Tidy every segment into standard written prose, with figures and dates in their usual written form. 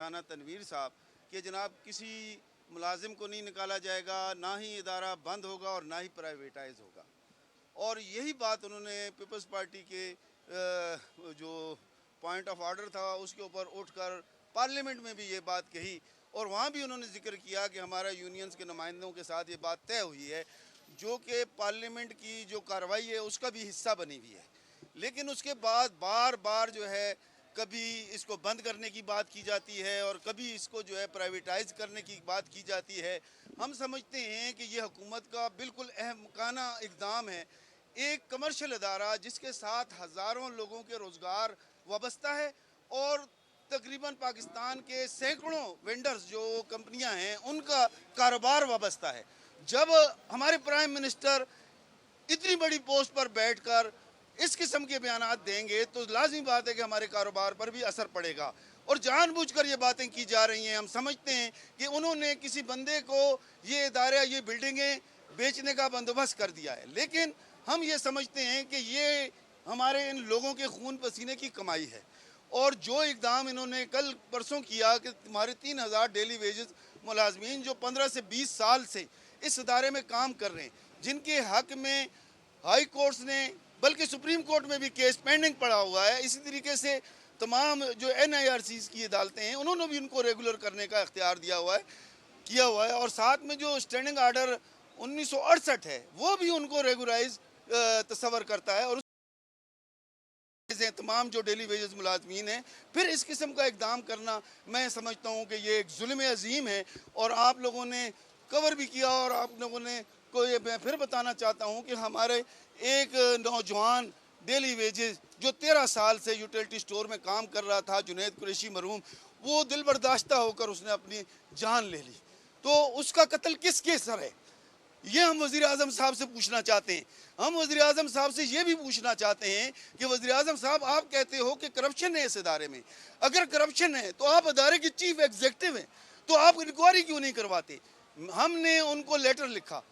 राना तनवीर साहब कि जनाब किसी मुलाजिम को नहीं निकाला जाएगा, ना ही इदारा बंद होगा और ना ही प्राइवेटाइज होगा। और यही बात उन्होंने पीपल्स पार्टी के जो पॉइंट ऑफ ऑर्डर था उसके ऊपर उठकर पार्लियामेंट में भी ये बात कही, और वहाँ भी उन्होंने जिक्र किया कि हमारा यूनियंस के नुमाइंदों के साथ ये बात तय हुई है, जो कि पार्लियामेंट की जो कार्रवाई है उसका भी हिस्सा बनी हुई है। लेकिन उसके बाद बार बार जो है कभी इसको बंद करने की बात की जाती है और कभी इसको जो है प्राइवेटाइज करने की बात की जाती है। हम समझते हैं कि ये हुकूमत का बिल्कुल अहमकाना इक़दाम है। एक कमर्शियल अदारा जिसके साथ हज़ारों लोगों के रोज़गार वाबस्ता है और तकरीबन पाकिस्तान के सैकड़ों वेंडर्स जो कंपनियां हैं उनका कारोबार वाबस्ता है। जब हमारे प्राइम मिनिस्टर इतनी बड़ी पोस्ट पर बैठकर इस किस्म के बयान देंगे तो लाजमी बात है कि हमारे कारोबार पर भी असर पड़ेगा। और जानबूझकर ये बातें की जा रही हैं। हम समझते हैं कि उन्होंने किसी बंदे को ये इदारा ये बिल्डिंगें बेचने का बंदोबस्त कर दिया है, लेकिन हम ये समझते हैं कि ये हमारे इन लोगों के खून पसीने की कमाई है। और जो इकदाम इन्होंने कल परसों किया कि तुम्हारे 3000 डेली वेजेस मुलाजमीन जो 15 से 20 साल से इस इदारे में काम कर रहे हैं, जिनके हक में हाई कोर्ट्स ने बल्कि सुप्रीम कोर्ट में भी केस पेंडिंग पड़ा हुआ है, इसी तरीके से तमाम जो NIRCs की अदालतें हैं उन्होंने भी उनको रेगुलर करने का इख्तियार दिया हुआ है, किया हुआ है। और साथ में जो स्टैंडिंग आर्डर 1968 है वो भी उनको रेगुलाइज तस्वर करता है। और तमाम जो डेली वेजेस मुलाजमीन हैं, फिर इस किस्म का इकदाम करना मैं समझता हूँ कि ये एक जुल्म अजीम है। और आप लोगों ने कवर भी किया और आप लोगों ने को ये मैं फिर बताना चाहता हूँ कि हमारे एक नौजवान डेली वेजेस जो 13 साल से यूटिलिटी स्टोर में काम कर रहा था, जुनैद कुरैशी मरहूम, वो दिल बर्दाश्ता होकर उसने अपनी जान ले ली। तो उसका कत्ल किसके सर है, ये हम वज़ीर आज़म साहब से पूछना चाहते हैं। हम वज़ीर आज़म साहब से ये भी पूछना चाहते हैं कि वज़ीर आज़म साहब, आप कहते हो कि करप्शन है इस इदारे में, अगर करप्शन है तो आप इदारे के चीफ एग्जीक्यूटिव हैं, तो आप इंक्वायरी क्यों नहीं करवाते? हमने उनको लेटर लिखा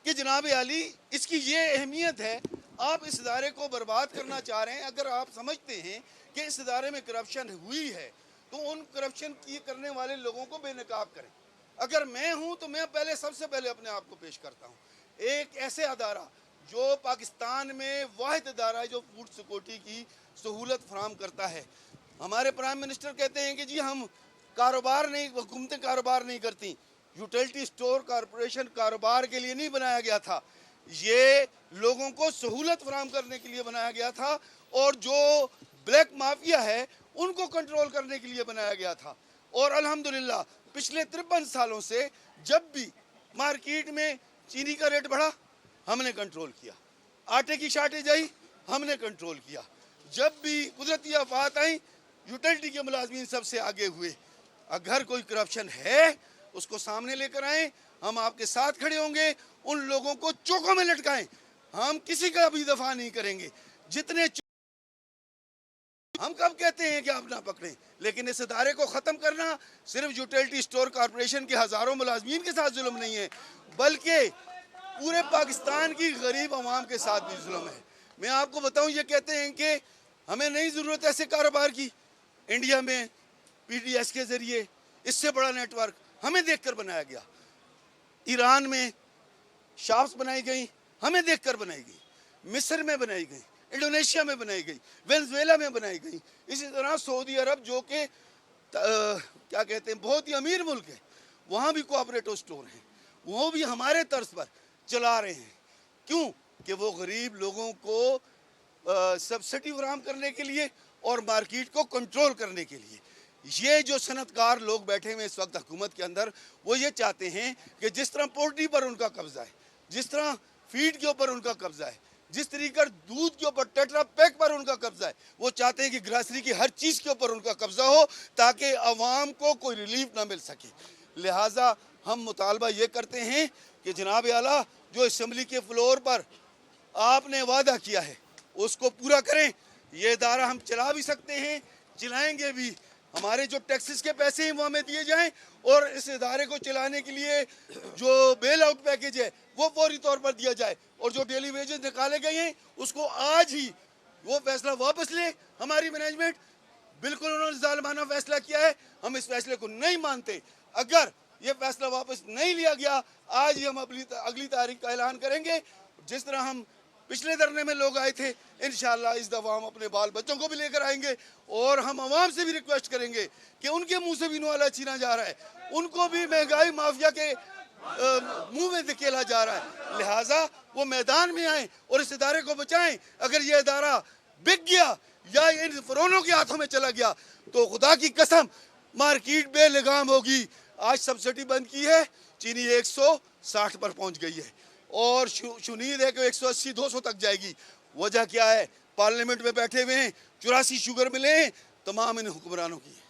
कि जनाब आली इसकी ये अहमियत है, आप इस इदारे को बर्बाद करना चाह रहे हैं। अगर आप समझते हैं कि इस इदारे में करप्शन हुई है तो उन करप्शन की करने वाले लोगों को बेनकाब करें। अगर मैं हूं तो मैं सबसे पहले अपने आप को पेश करता हूं। एक ऐसे अदारा जो पाकिस्तान में वाहिद अदारा है जो फूड सिक्योरिटी की सहूलत फराहम करता है। हमारे प्राइम मिनिस्टर कहते हैं कि जी हम कारोबार नहीं, हुकूमतें कारोबार नहीं करती। यूटिलिटी स्टोर कॉरपोरेशन कारोबार के लिए नहीं बनाया गया था, ये लोगों को सहूलत फराहम करने के लिए बनाया गया था और जो ब्लैक माफिया है उनको कंट्रोल करने के लिए बनाया गया था। और अल्हम्दुलिल्लाह पिछले 53 सालों से जब भी मार्केट में चीनी का रेट बढ़ा हमने कंट्रोल किया, आटे की शार्टेज आई हमने कंट्रोल किया, जब भी कुदरती आफात आई यूटिलिटी के मुलाजमीन सबसे आगे हुए। अगर कोई करप्शन है उसको सामने लेकर आएं, हम आपके साथ खड़े होंगे, उन लोगों को चौकों में लटकाएं। हम किसी का भी दफा नहीं करेंगे। जितने हम कब कहते हैं कि आप ना पकड़ें, लेकिन इस इदारे को ख़त्म करना सिर्फ यूटिलिटी स्टोर कॉरपोरेशन के हज़ारों मुलाजमीन के साथ जुल्म नहीं है, बल्कि पूरे पाकिस्तान की गरीब आवाम के साथ भी जुल्म है। मैं आपको बताऊं, ये कहते हैं कि हमें नहीं ज़रूरत ऐसे कारोबार की। इंडिया में PDS के ज़रिए इससे बड़ा नेटवर्क हमें देखकर बनाया गया। ईरान में शॉप्स बनाई गई, हमें देखकर बनाई गई। मिस्र में बनाई गई, इंडोनेशिया में बनाई गई, वेनेजुएला में बनाई गई। इसी तरह सऊदी अरब जो कि क्या कहते हैं बहुत ही अमीर मुल्क है, वहाँ भी कोऑपरेटिव स्टोर हैं, वो भी हमारे तर्ज पर चला रहे हैं। क्यों? कि वो गरीब लोगों को सब्सिडी फराहम करने के लिए और मार्केट को कंट्रोल करने के लिए। ये जो सनतकार लोग बैठे हुए इस वक्त हुकूमत के अंदर, वो ये चाहते हैं कि जिस तरह पोल्ट्री पर उनका कब्जा है, जिस तरह फीड के ऊपर उनका कब्जा है, जिस तरीके दूध के ऊपर टेट्रा पैक पर उनका कब्जा है, वो चाहते हैं कि ग्रासरी की हर चीज़ के ऊपर उनका कब्जा हो ताकि अवाम को कोई रिलीफ ना मिल सके। लिहाजा हम मुतालबा ये करते हैं कि जनाब आला जो असम्बली के फ्लोर पर आपने वादा किया है उसको पूरा करें। ये इदारा हम चला भी सकते हैं, चलाएंगे भी। हमारे जो टैक्सेस के पैसे हैं वो हमें दिए जाएं और इस इदारे को चलाने के लिए जो बेल आउट पैकेज है वो फौरी तौर पर दिया जाए। और जो डेली वेजेस निकाले गए हैं उसको आज ही वो फैसला वापस ले हमारी मैनेजमेंट, बिल्कुल उन्होंने जालिमाना फैसला किया है, हम इस फैसले को नहीं मानते। अगर ये फैसला वापस नहीं लिया गया, आज ही हम अगली तारीख का ऐलान करेंगे। जिस तरह हम पिछले धरने में लोग आए थे, इंशाल्लाह इस दफ़ा हम अपने बाल बच्चों को भी लेकर आएंगे और हम आवाम से भी रिक्वेस्ट करेंगे कि उनके मुंह से भी नुआला छीना जा रहा है, उनको भी महंगाई माफिया के मुंह में धकेला जा रहा है। लिहाजा वो मैदान में आए और इस इदारे को बचाएं। अगर ये इदारा बिक गया या इन फरोनों के हाथों में चला गया तो खुदा की कसम मार्केट बेलगाम होगी। आज सब्सिडी बंद की है, चीनी 160 पर पहुंच गई है और शुनीद है कि 180-200 तक जाएगी। वजह क्या है? पार्लियामेंट में बैठे हुए हैं, 84 शुगर मिले हैं, तमाम इन हुक्मरानों की है।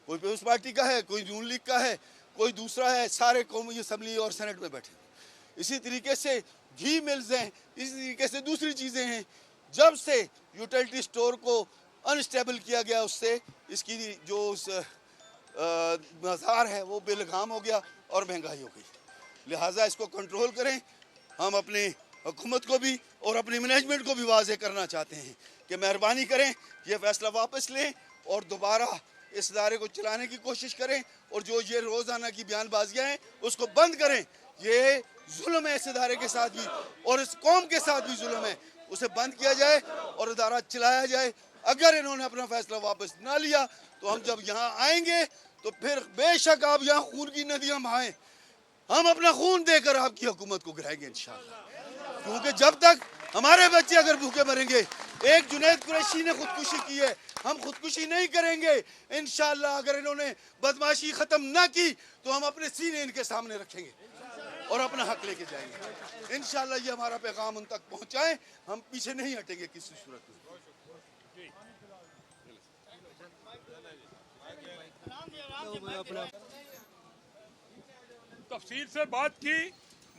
कोई पीपल्स पार्टी का है, कोई नून लीग का है, कोई दूसरा है, सारे कौमी असम्बली और सेनेट में बैठे। इसी तरीके से घी मिल्स हैं, इसी तरीके से दूसरी चीज़ें हैं। जब से यूटिलिटी स्टोर को अनस्टेबल किया गया, उससे इसकी जो बाजार है वो बेलगाम हो गया और महंगाई हो गई। लिहाजा इसको कंट्रोल करें। हम अपनी हुकूमत को भी और अपनी मैनेजमेंट को भी वाज़ेह करना चाहते हैं कि मेहरबानी करें, ये फैसला वापस लें और दोबारा इस इदारे को चलाने की कोशिश करें और जो ये रोज़ाना की बयानबाजियाँ हैं उसको बंद करें। ये जुल्म है इस इदारे के साथ भी और इस कौम के साथ भी जुल्म है, उसे बंद किया जाए और इदारा चलाया जाए। अगर इन्होंने अपना फैसला वापस ना लिया तो हम जब यहाँ आएंगे तो फिर बेशक आप यहाँ खून की नदियाँ बहाएं, हम अपना खून देकर आपकी हुकूमत को गिराएंगे इंशाअल्लाह। क्योंकि जब तक हमारे बच्चे अगर भूखे मरेंगे, एक जुनैद कुरैशी ने खुदकुशी की है, हम खुदकुशी नहीं करेंगे इंशाअल्लाह। अगर इन्होंने बदमाशी ख़त्म ना की तो हम अपने सीने इनके सामने रखेंगे और अपना हक लेके जाएंगे इंशाअल्लाह। ये हमारा पैगाम उन तक पहुँचाएं, हम पीछे नहीं हटेंगे किसी सूरत में। तफसील से बात की।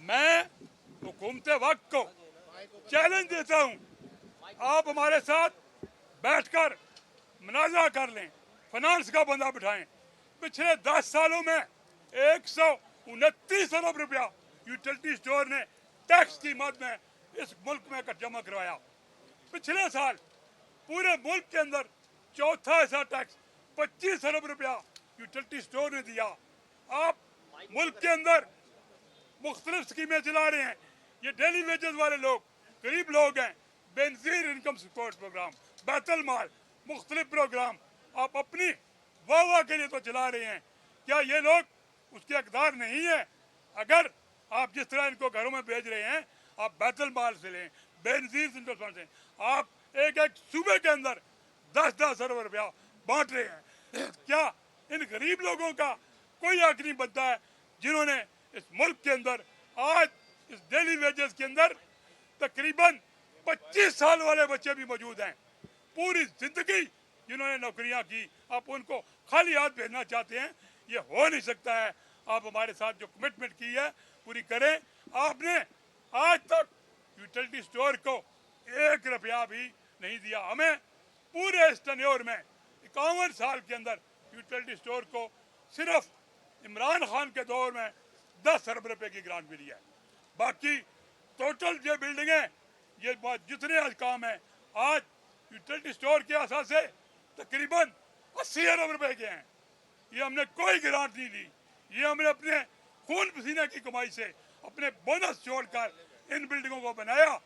मैं हुकूमत वक्त को चैलेंज देता हूँ, आप हमारे साथ बैठकर मुनाज़रा कर लें, फाइनेंस का बंदा बिठाएं। पिछले 10 सालों में 129 अरब रुपया यूटिलिटी स्टोर ने टैक्स की मद में इस मुल्क में जमा करवाया। पिछले साल पूरे मुल्क के अंदर चौथा ऐसा टैक्स 25 अरब रुपया यूटिलिटी स्टोर ने दिया। आप मुल्क के अंदर मुख्तलिफ स्कीमें चला रहे हैं। ये डेली वेजेस वाले लोग, गरीब लोग हैं, बेनजीर इनकम सपोर्ट प्रोग्राम, बैतुल माल, मुख्तलिफ प्रोग्राम आप अपनी वाह के लिए तो चला रहे हैं। क्या ये लोग उसके हकदार नहीं है? अगर आप जिस तरह इनको घरों में भेज रहे हैं, आप बैतुल माल से लें, बेनजीर इनकम फंड से, आप एक एक सूबे के अंदर 10-10 अरब रुपया बांट रहे हैं। क्या इन गरीब लोगों का कोई हक नहीं बनता है जिन्होंने इस मुल्क के अंदर आज इस डेली वेजेस के अंदर तकरीबन 25 साल वाले बच्चे भी मौजूद हैं, पूरी जिंदगी जिन्होंने नौकरियां की, आप उनको खाली हाथ भेजना चाहते हैं? ये हो नहीं सकता है। आप हमारे साथ जो कमिटमेंट की है पूरी करें। आपने आज तक यूटिलिटी स्टोर को 1 रुपया भी नहीं दिया। हमें पूरे इस टेन्योर में 51 साल के अंदर यूटिलिटी स्टोर को सिर्फ इमरान खान के दौर में 10 अरब रुपए की ग्रांट मिली है। बाकी टोटल ये बिल्डिंगें, ये जितने आज काम है, आज यूटिलिटी स्टोर के असास से तकरीबन 80 अरब रुपए के हैं। ये हमने कोई ग्रांट नहीं दी, ये हमने अपने खून पसीने की कमाई से अपने बोनस जोड़कर इन बिल्डिंगों को बनाया।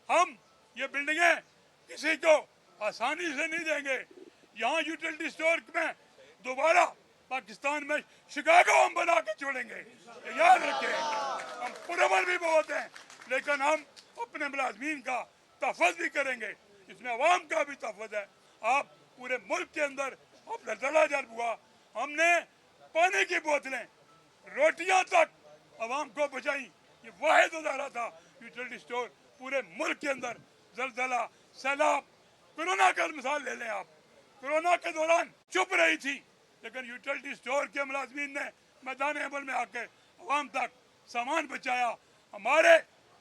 हम ये बिल्डिंगें किसी को आसानी से नहीं देंगे। यहाँ यूटिलिटी स्टोर में दोबारा पाकिस्तान में शिकागो हम बना के छोड़ेंगे, याद रखें। हम पुरअमल भी बहुत हैं, लेकिन हम अपने मुलाजमीन का तहफ़्फ़ुज़ भी करेंगे, इसमें अवाम का भी तहफ़्फ़ुज़ है। आप पूरे मुल्क के अंदर अब जल्द जल्ब हुआ, हमने पानी की बोतलें, रोटियां तक अवाम को पहुँचाई। ये वाहिद उदाहरण था यूटिलिटी स्टोर पूरे मुल्क के अंदर। जलजला, सैलाब, कोरोना का मिसाल ले लें आप, कोरोना के दौरान चुप रही थी, लेकिन यूटिलिटी स्टोर के मुलाजमीन ने मैदान अमल में आकर अवाम तक सामान बचाया। हमारे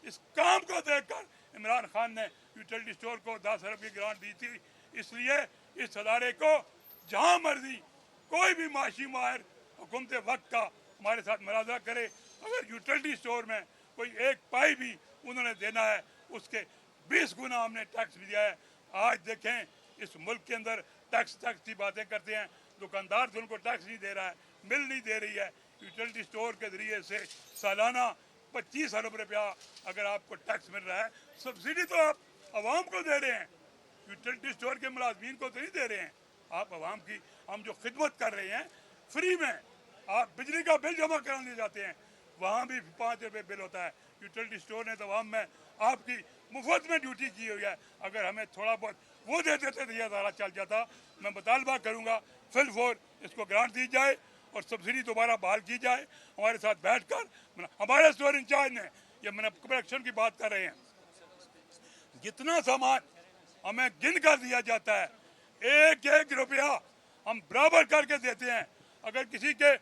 इस काम को देखकर इमरान खान ने यूटिलिटी स्टोर को 10 अरब की ग्रांट दी थी। इसलिए इस अदारे को जहाँ मर्जी कोई भी माशी माहिर हुकूमत वक्त का हमारे साथ मुनाज़रा करे, अगर यूटिलिटी स्टोर में कोई एक पाई भी उन्होंने देना है, उसके 20 गुना हमने टैक्स भी दिया है। आज देखें इस मुल्क के अंदर टैक्स की बातें करते हैं, दुकानदार से उनको टैक्स नहीं दे रहा है, मिल नहीं दे रही है। यूटिलिटी स्टोर के ज़रिए से सालाना 25 अरब रुपया अगर आपको टैक्स मिल रहा है, सब्सिडी तो आप आवाम को दे रहे हैं, यूटिलिटी स्टोर के मुलाजमीन को तो नहीं दे रहे हैं। आप आवाम की हम जो खिदमत कर रहे हैं फ्री में, आप बिजली का बिल जमा कराने जाते हैं, वहाँ भी 5 रुपये बिल होता है। यूटिलिटी स्टोर ने तमाम में आपकी मुफ्त में ड्यूटी की हुई है। अगर हमें थोड़ा बहुत वो दे देते तो ये अदारा चल जाता। मैं मुतालबा करूँगा फिल फोर इसको ग्रांट दी जाए और सब्सिडी दोबारा बहाल की जाए। हमारे साथ बैठ कर हमारे स्टोर इंचार्ज ने, ये मैंने प्रोडक्शन की बात कर रहे हैं, जितना सामान हमें गिन कर दिया जाता है, एक एक रुपया हम बराबर करके देते हैं। अगर किसी के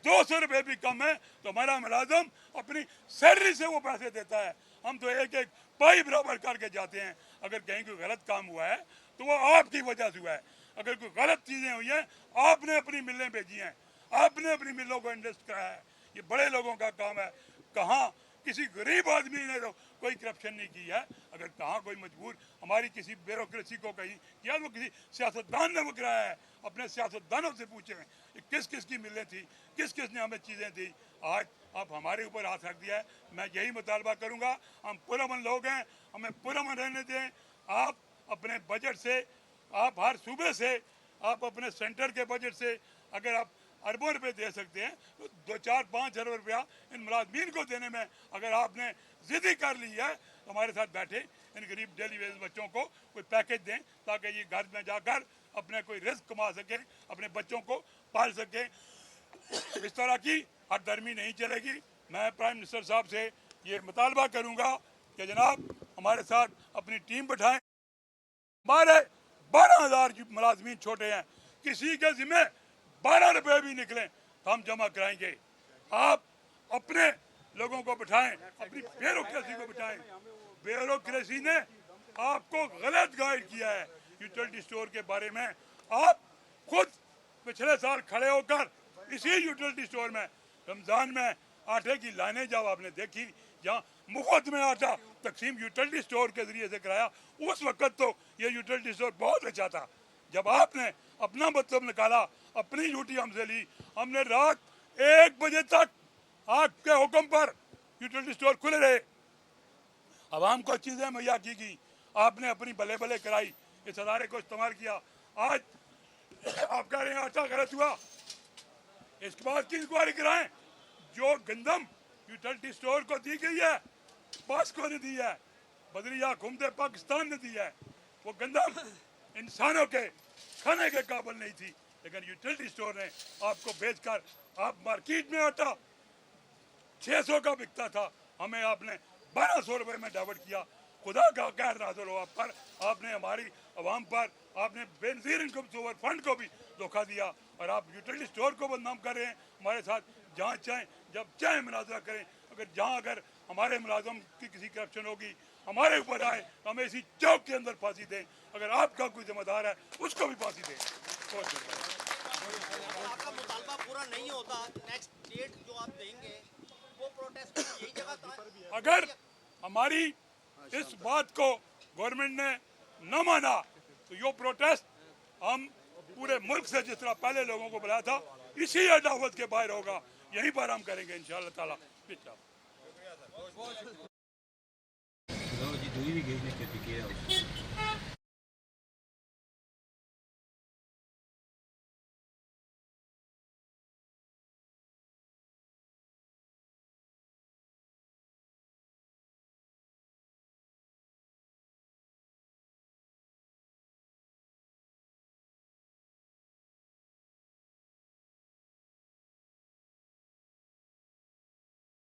200 रुपये भी कम है तो हमारा मुलाजम अपनी सैलरी से वो पैसे देता है। हम तो एक एक पाई बराबर करके जाते हैं। अगर कहीं कोई गलत काम हुआ है तो वो आपकी वजह से हुआ है। अगर कोई गलत चीज़ें हुई हैं, आपने अपनी मिलें भेजी हैं, आपने अपनी मिलों को इन्वेस्ट कराया है। ये बड़े लोगों का काम है। कहाँ किसी गरीब आदमी ने तो कोई करप्शन नहीं की है। अगर कहाँ कोई मजबूर हमारी किसी ब्यूरोक्रेसी को कहीं या वो किसी सियासतदान ने वो कराया है, अपने सियासतदानों से पूछें किस किस की मिलें थी, किस किस ने हमें चीज़ें दी। आज आप हमारे ऊपर हाथ रख दिया है। मैं यही मुतालबा करूँगा, हम पुरअमन लोग हैं, हमें पुरअमन रहने दें। आप अपने बजट से, आप हर सूबे से, आप अपने सेंटर के बजट से अगर आप अरबों रुपए दे सकते हैं तो 2-4-5 अरब रुपया इन मुलाजमीन को देने में अगर आपने ज़िद्दी कर ली है तो हमारे साथ बैठे इन गरीब डेली वेज बच्चों को कोई पैकेज दें ताकि ये घर में जाकर अपने कोई रिस्क कमा सके, अपने बच्चों को पाल सके। इस तरह की हरदर्मी नहीं चलेगी। मैं प्राइम मिनिस्टर साहब से ये मुतालबा करूँगा कि जनाब हमारे साथ अपनी टीम बैठाएं। हमारे 12,000 मुलाजमीन छोटे हैं, किसी के ज़िम्मे 12 रुपये भी निकलें तो हम जमा कराएंगे। आप अपने लोगों को बिठाएं, अपनी ब्यूरोक्रेसी को बिठाएं। ब्यूरोक्रेसी ने आपको गलत गाइड किया है यूटिलिटी स्टोर के बारे में। आप खुद पिछले साल खड़े होकर इसी यूटिलिटी स्टोर में रमज़ान में आटे की लाइनें जब आपने देखी, जहाँ मुफ्त में आटा तकसीम यूटिलिटी स्टोर के ज़रिए से कराया, उस वक्त तो ये यूटिलिटी स्टोर बहुत अच्छा था। जब आपने अपना मतलब निकाला, अपनी ड्यूटी हमसे ली, हमने रात 1 बजे तक आपके हुक्म पर यूटिलिटी स्टोर खुले रहे, आवाम को चीज़ें मुहैया की गई, आपने अपनी भले भले कराई, इस अदारे को इस्तेमाल किया। आज आप कह रहे हैं आटा गलत हुआ, इसके बाद की इंक्वायरी कराएं। जो गंदम यूटिलिटी स्टोर को दी गई है, बास्को ने दी है, बदरिया घूमते पाकिस्तान ने दी है, वो गंदम इंसानों के खाने के काबिल नहीं थी। लेकिन यूटिलिटी स्टोर ने आपको बेचकर, आप मार्केट में आटा 600 का बिकता था, हमें आपने 1200 रुपये में डाइवर्ट किया। खुदा का कहर नाज़िल हो आप पर, आपने हमारी आवाम पर, आपने बेनज़ीर इनकम सोवर फंड को भी धोखा दिया और आप यूटिलिटी स्टोर को बदनाम कर रहे हैं। हमारे साथ जहाँ चाहें जब चाहें मुनाजरा करें। अगर हमारे मुलाजम की किसी करप्शन होगी, हमारे ऊपर आए तो हमें इसी चौक के अंदर फांसी दें। अगर आपका कोई जिम्मेदार है उसको भी फांसी दें। आपका मुतालबा पूरा नहीं होता, नेक्स्ट डेट जो आप देंगे वो प्रोटेस्ट यही जगह। अगर हमारी इस बात को गवर्नमेंट ने न माना तो ये प्रोटेस्ट हम पूरे मुल्क से, जिस तरह पहले लोगों को बुलाया था, इसी अदावत के बाहर होगा, यहीं पर हम करेंगे इंशाअल्लाह ताला। जी दूरी भी गई